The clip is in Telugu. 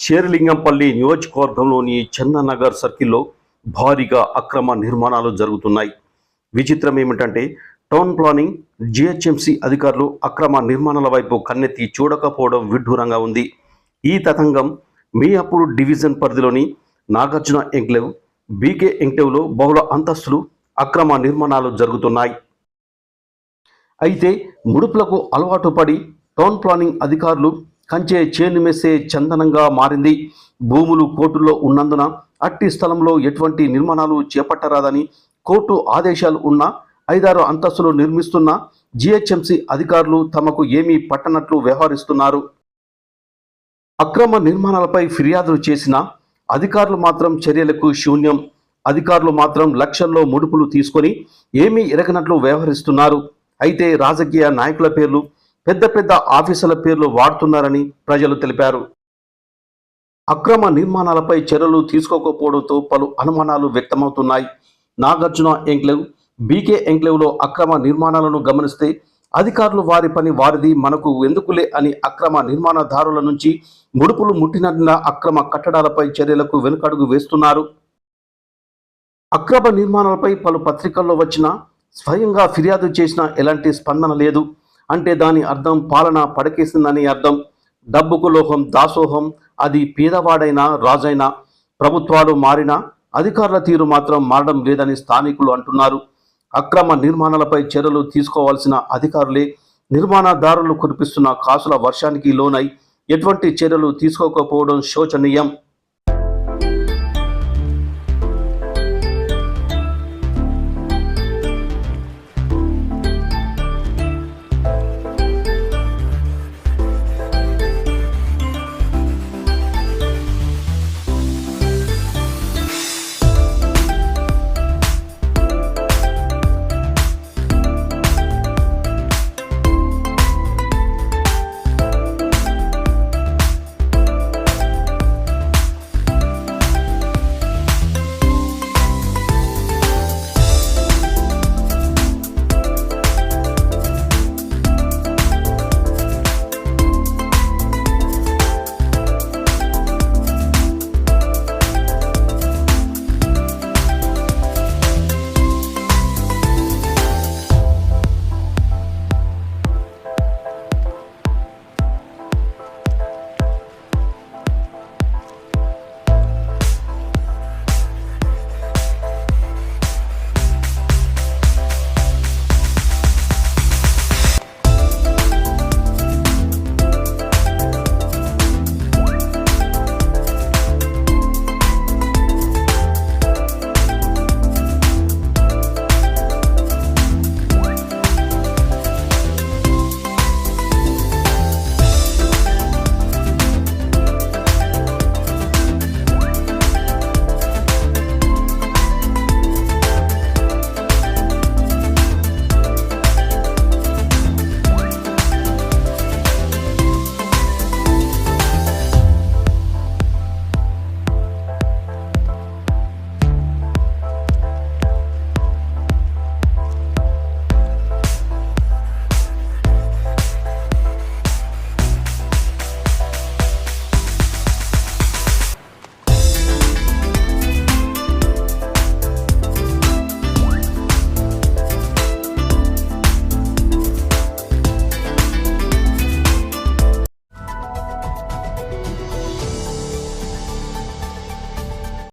శేరిలింగంపల్లి నియోజకవర్గంలోని చందనగర్ సర్కిల్లో భారీగా అక్రమ నిర్మాణాలు జరుగుతున్నాయి. విచిత్రం ఏమిటంటే టౌన్ ప్లానింగ్, జిహెచ్ఎంసీ అధికారులు అక్రమ నిర్మాణాల వైపు కన్నెత్తి చూడకపోవడం విడ్డూరంగా ఉంది. ఈ తతంగం మియాపూర్ డివిజన్ పరిధిలోని నాగార్జున ఎంక్లేవ్, బీకే ఎంక్లేవ్లో బహుళ అంతస్తులు అక్రమ నిర్మాణాలు జరుగుతున్నాయి. అయితే ముడుపులకు అలవాటు పడి టౌన్ ప్లానింగ్ అధికారులు కంచే చేనుమెసే చందనంగా మారింది. భూములు కోర్టుల్లో ఉన్నందున అట్టి స్థలంలో ఎటువంటి నిర్మాణాలు చేపట్టరాదని కోర్టు ఆదేశాలు ఉన్న 5-6 అంతస్తులు నిర్మిస్తున్న జిహెచ్ఎంసీ అధికారులు తమకు ఏమీ పట్టనట్లు వ్యవహరిస్తున్నారు. అక్రమ నిర్మాణాలపై ఫిర్యాదులు చేసిన అధికారులు మాత్రం చర్యలకు శూన్యం. అధికారులు మాత్రం లక్షల్లో ముడుపులు తీసుకొని ఏమీ ఎరగనట్లు వ్యవహరిస్తున్నారు. అయితే రాజకీయ నాయకుల పేర్లు, పెద్ద పెద్ద ఆఫీసుల పేర్లు వాడుతున్నారని ప్రజలు తెలిపారు. అక్రమ నిర్మాణాలపై చర్యలు తీసుకోకపోవడంతో పలు అనుమానాలు వ్యక్తమవుతున్నాయి. నాగార్జున ఎంక్లేవ్, బీకే ఎంక్లేవ్లో అక్రమ నిర్మాణాలను గమనిస్తే అధికారులు వారి పని వారిది, మనకు ఎందుకులే అని అక్రమ నిర్మాణదారుల నుంచి ముడుపులు ముట్టినట్ల అక్రమ కట్టడాలపై చర్యలకు వెనుకడుగు వేస్తున్నారు. అక్రమ నిర్మాణాలపై పలు పత్రికల్లో వచ్చిన స్వయంగా ఫిర్యాదు చేసినా ఎలాంటి స్పందన లేదు అంటే దాని అర్థం పాలన పడకేసిందని అర్థం. డబ్బుకు లోహం దాసోహం, అది పేదవాడైనా రాజైనా. ప్రభుత్వాలు మారినా అధికారుల తీరు మాత్రం మారడం లేదని స్థానికులు అంటున్నారు. అక్రమ నిర్మాణాలపై చర్యలు తీసుకోవాల్సిన అధికారులే నిర్మాణదారులు కురిపిస్తున్న కాసుల వర్షానికి లోనై ఎటువంటి చర్యలు తీసుకోకపోవడం శోచనీయం.